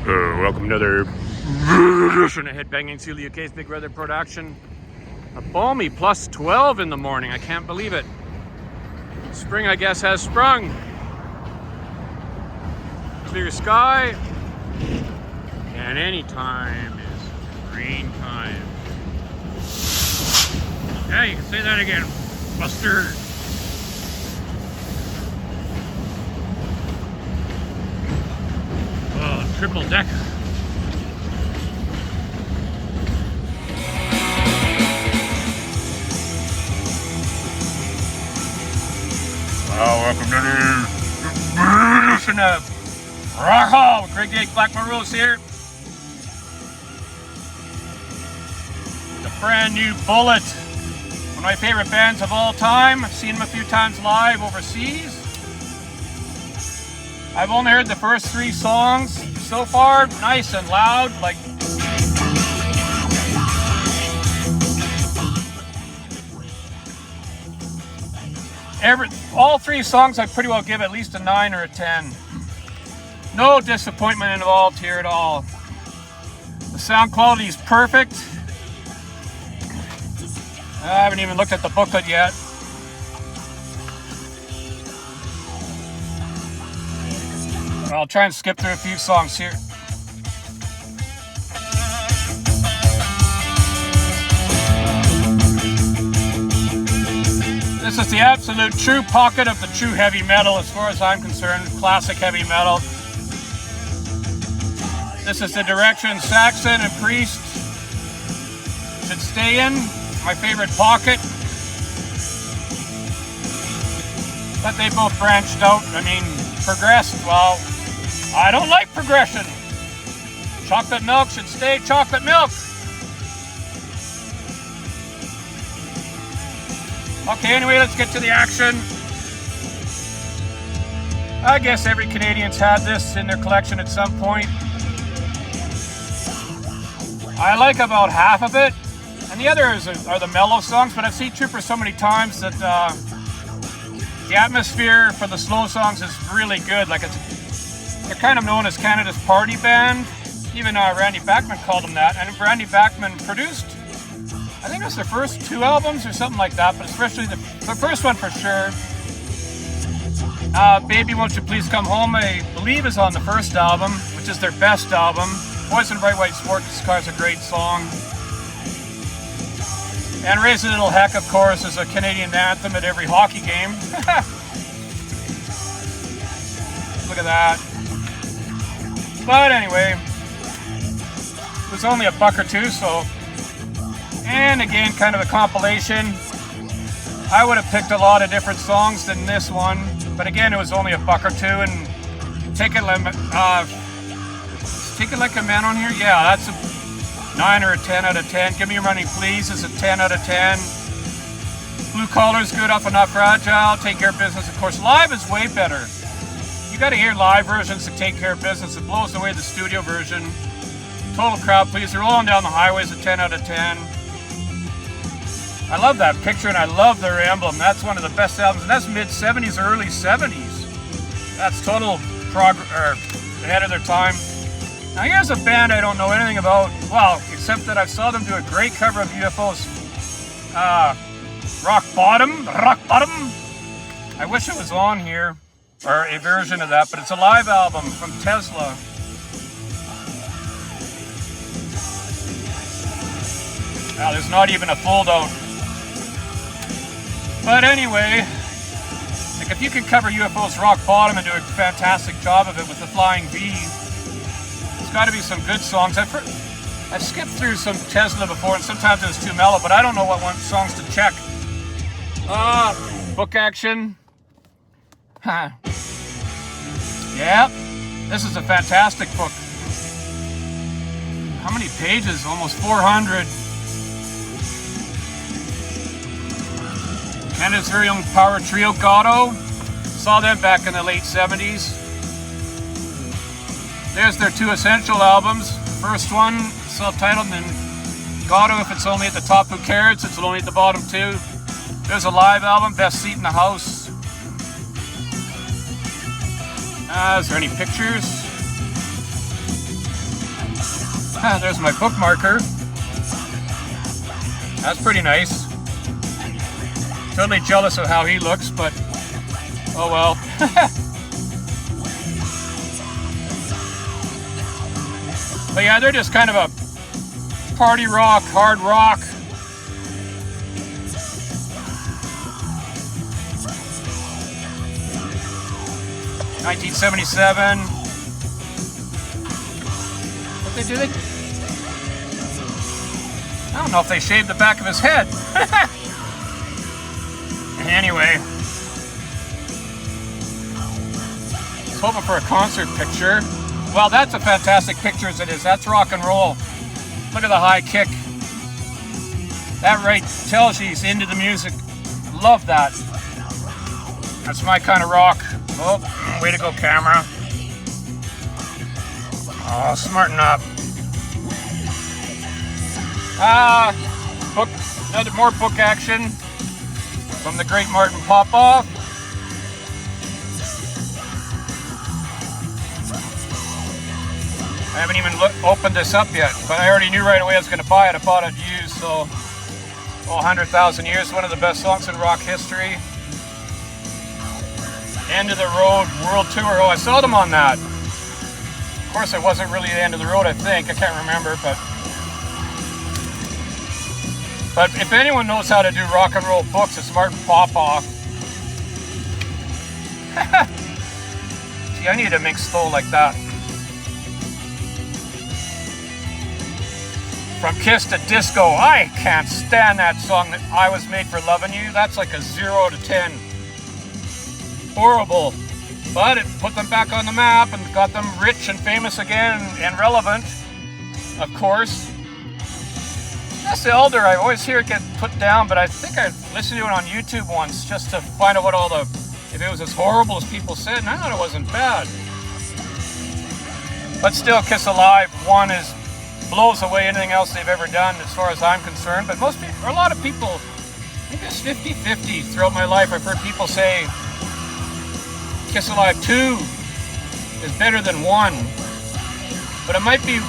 Welcome to another edition of Headbanging Celia Case Big Brother production. A balmy plus 12 in the morning. I can't believe it. Spring, I guess, has sprung. Clear sky. And any time is rain time. Yeah, you can say that again, Buster. Oh, triple decker. Well, welcome to the edition of Rawk with Greg Gate Black Maroons here. The brand new Bullet. One of my favorite bands of all time. I've seen them a few times live overseas. I've only heard the first 3 songs so far. Nice and loud, like all 3 songs I pretty well give at least a 9 or a 10. No disappointment involved here at all. The sound quality is perfect. I haven't even looked at the booklet yet. I'll try and skip through a few songs here. This is the absolute true pocket of the true heavy metal as far as I'm concerned. Classic heavy metal. This is the direction Saxon and Priest should stay in. My favorite pocket. But they both branched out. I mean, progressed. Well, I don't like progression. Chocolate milk should stay chocolate milk. Okay, anyway, let's get to the action. I guess every Canadian's had this in their collection at some point. I like about half of it. And the others are the mellow songs, but I've seen Trooper so many times that the atmosphere for the slow songs is really good. Like they're kind of known as Canada's party band. Even Randy Bachman called them that. And Randy Bachman produced, I think it was their first 2 albums or something like that, but especially the first one for sure. Baby Won't You Please Come Home, I believe, is on the first album, which is their best album. Boys in Bright White Sports Car is a great song. And Raise a Little Heck, of course, is a Canadian anthem at every hockey game. Look at that. But anyway, it was only $1 or $2, so. And again, kind of a compilation. I would have picked a lot of different songs than this one, but again, it was only $1 or $2. And Take It Like a Man on here? Yeah, that's a 9 or a 10 out of 10. Give Me Your Money Please is a 10 out of 10. Blue Collar's good, Awful Not Fragile. Take Care of Business, of course. Live is way better. You got to hear live versions of Take Care of Business. It blows away the studio version. Total Crowd Pleaser. Rolling Down the Highway is a 10 out of 10. I love that picture and I love their emblem. That's one of the best albums. And that's mid-70s or early 70s. That's total ahead of their time. Now here's a band I don't know anything about, well, except that I saw them do a great cover of UFO's Rock Bottom. I wish it was on here, or a version of that, but it's a live album from Tesla. Now there's not even a fold-out. But anyway, like if you can cover UFO's Rock Bottom and do a fantastic job of it with the Flying V, got to be some good songs. I've skipped through some Tesla before, and sometimes it was too mellow, but I don't know what songs to check. Book action. Yeah, this is a fantastic book. How many pages? Almost 400. Canada's very own power trio, Gatto. Saw them back in the late 70s. There's their 2 essential albums. First one, self-titled, and then Gatto, if it's only at the top, who cares? It's only at the bottom too. There's a live album, Best Seat in the House. Is there any pictures? There's my bookmarker. That's pretty nice. Totally jealous of how he looks, but oh well. But yeah, they're just kind of a party rock, hard rock. $1977. What they do? I don't know if they shaved the back of his head. Anyway, I was hoping for a concert picture. Well, that's a fantastic picture as it is. That's rock and roll. Look at the high kick. That right tells you he's into the music. Love that. That's my kind of rock. Oh, way to go, camera. Oh, smarten up. Book, more book action from the great Martin Popoff. I haven't even opened this up yet, but I already knew right away I was going to buy it. I bought it used, so 100,000 Years, one of the best songs in rock history. End of the Road World Tour. Oh, I saw them on that. Of course, it wasn't really the end of the road, I think. I can't remember, but if anyone knows how to do rock and roll books, it's Martin Popoff. Gee, I need a mixed stole like that. From Kiss to Disco. I can't stand that song, that I Was Made for Loving You. That's like a 0 to 10. Horrible. But it put them back on the map and got them rich and famous again and relevant, of course. That's the Elder. I always hear it get put down, but I think I listened to it on YouTube once just to find out if it was as horrible as people said, and I thought it wasn't bad. But still, Kiss Alive 1 blows away anything else they've ever done as far as I'm concerned. But most people, or a lot of people, I think it's 50-50 throughout my life. I've heard people say Kiss Alive 2 is better than 1. But it might be,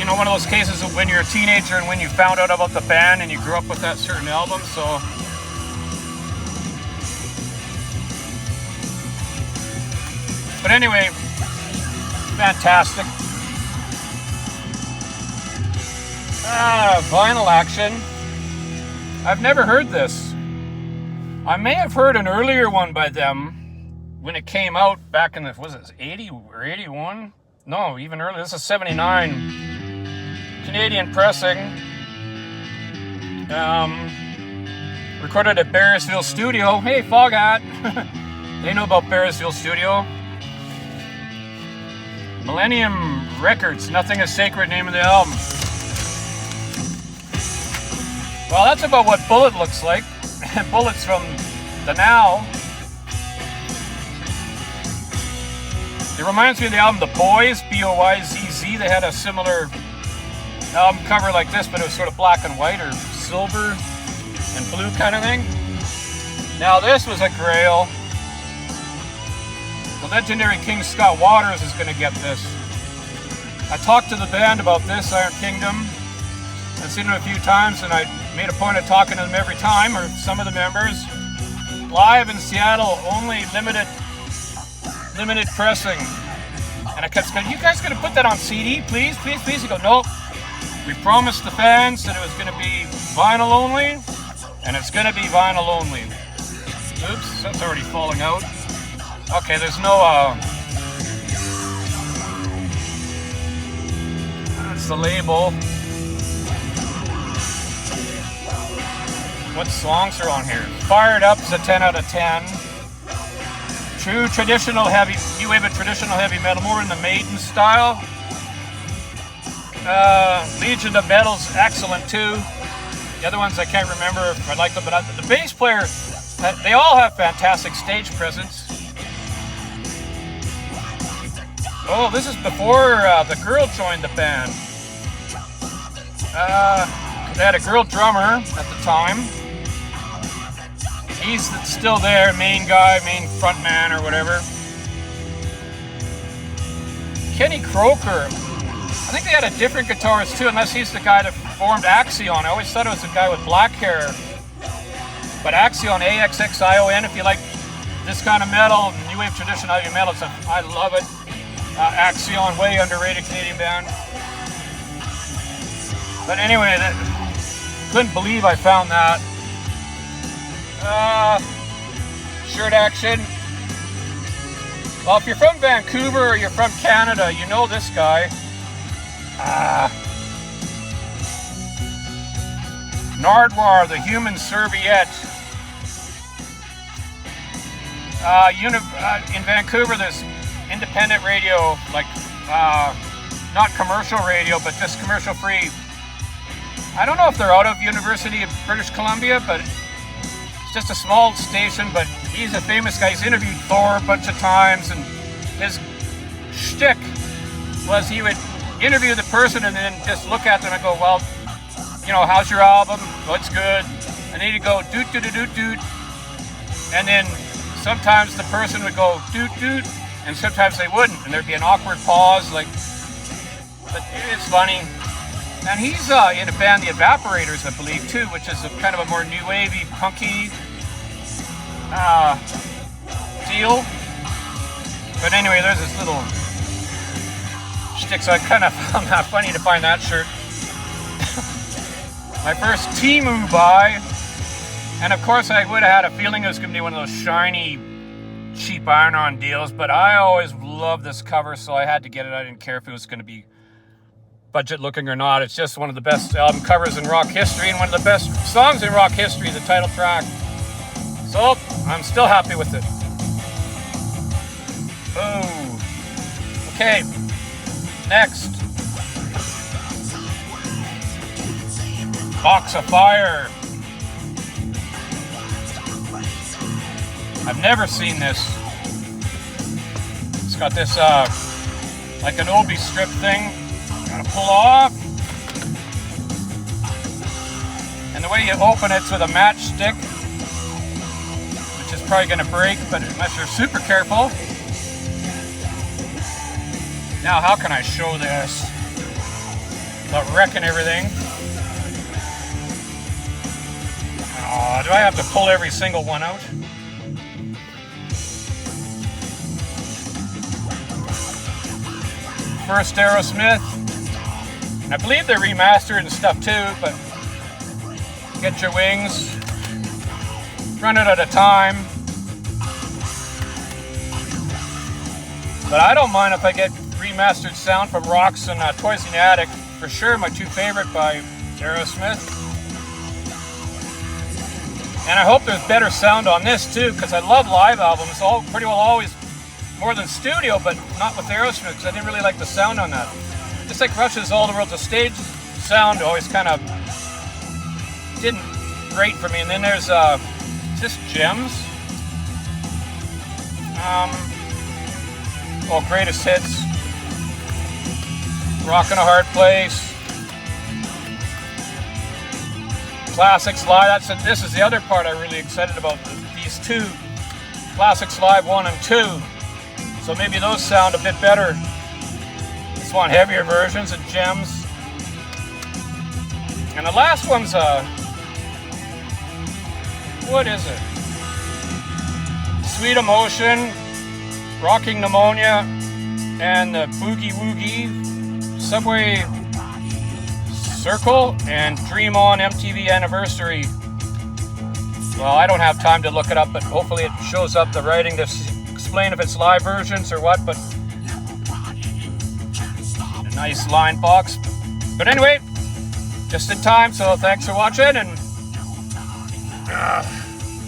one of those cases of when you're a teenager and when you found out about the band and you grew up with that certain album, so. But anyway, fantastic. Vinyl action. I've never heard this. I may have heard an earlier one by them when it came out back in was it 80 or 81? No, even earlier. This is 79. Canadian pressing. Recorded at Bearsville Studio. Hey, Foghat. They know about Bearsville Studio. Millennium Records. Nothing is Sacred, name of the album. Well, that's about what Bullet looks like. Bullet's from the Now. It reminds me of the album The Boys, B-O-Y-Z-Z. They had a similar album cover like this, but it was sort of black and white or silver and blue kind of thing. Now this was a grail. The legendary King Scott Waters is going to get this. I talked to the band about this, Iron Kingdom. I've seen them a few times, and I made a point of talking to them every time, or some of the members. Live in Seattle, only limited pressing. And I kept saying, you guys going to put that on CD, please, please, please? He goes, nope. We promised the fans that it was going to be vinyl only, and it's going to be vinyl only. Oops, that's already falling out. Okay, there's no, that's the label. What songs are on here? Fired Up is a 10 out of 10. True traditional heavy, new wave of traditional heavy metal, more in the Maiden style. Legion of Metal's excellent too. The other ones I can't remember if I like them, but the bass player, they all have fantastic stage presence. Oh, this is before the girl joined the band. They had a girl drummer at the time. He's still there, main guy, main front man or whatever. Kenny Croker. I think they had a different guitarist too, unless he's the guy that formed Axion. I always thought it was a guy with black hair. But Axion, A-X-X-I-O-N, if you like this kind of metal, new wave traditional heavy metal, I love it. Axion, way underrated Canadian band. But anyway, couldn't believe I found that. Shirt action. Well, if you're from Vancouver or you're from Canada, you know this guy. Nardwuar, the Human Serviette. In Vancouver, there's independent radio, like not commercial radio, but just commercial free. I don't know if they're out of University of British Columbia, but it's just a small station. But he's a famous guy. He's interviewed Thor a bunch of times, and his shtick was he would interview the person and then just look at them and go, well, you know, how's your album? Oh, it's good. And then he'd go, doot, doot, doot, doot. And then sometimes the person would go, doot, doot, and sometimes they wouldn't. And there'd be an awkward pause, like, but it's funny. And he's in a band, The Evaporators, I believe, too, which is a kind of a more new wavy, punky deal. But anyway, there's this little shtick, so I kind of found that funny to find that shirt. My first Temu buy, and of course I would have had a feeling it was going to be one of those shiny, cheap iron-on deals, but I always loved this cover, so I had to get it. I didn't care if it was going to be budget looking or not. It's just one of the best album covers in rock history and one of the best songs in rock history, the title track. So, I'm still happy with it. Oh. Okay. Next. Box of Fire. I've never seen this. It's got this, like an obi strip thing. Gotta pull off. And the way you open it's with a matchstick, which is probably gonna break, but unless you're super careful. Now, how can I show this without wrecking everything? Oh, do I have to pull every single one out? First Aerosmith. I believe they're remastered and stuff too, but Get Your Wings. Run it at a time. But I don't mind if I get remastered sound from Rawk and Toys in the Attic. For sure, my two favorite by Aerosmith. And I hope there's better sound on this too, because I love live albums. All pretty well always more than studio, but not with Aerosmith, because I didn't really like the sound on that. Just like Rush's All the World, the stage sound always kind of didn't great for me. And then there's just Gems. Greatest Hits. Rockin' a Hard Place. Classics Live. This is the other part I'm really excited about. These two Classics Live 1 and 2. So maybe those sound a bit better. Just want heavier versions of Gems. And the last one's what is it? Sweet Emotion, Rocking Pneumonia, and the Boogie Woogie, Subway Circle, and Dream On MTV Anniversary. Well, I don't have time to look it up, but hopefully it shows up the writing to explain if it's live versions or what, but a nice line box. But anyway, just in time, so thanks for watching, and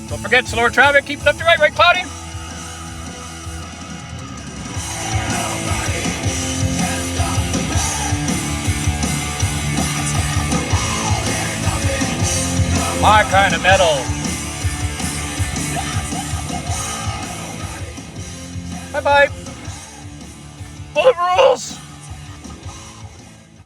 don't forget, slower traffic, keep left to right, right cloudy. My kind of metal. Bye-bye. Bullet rules!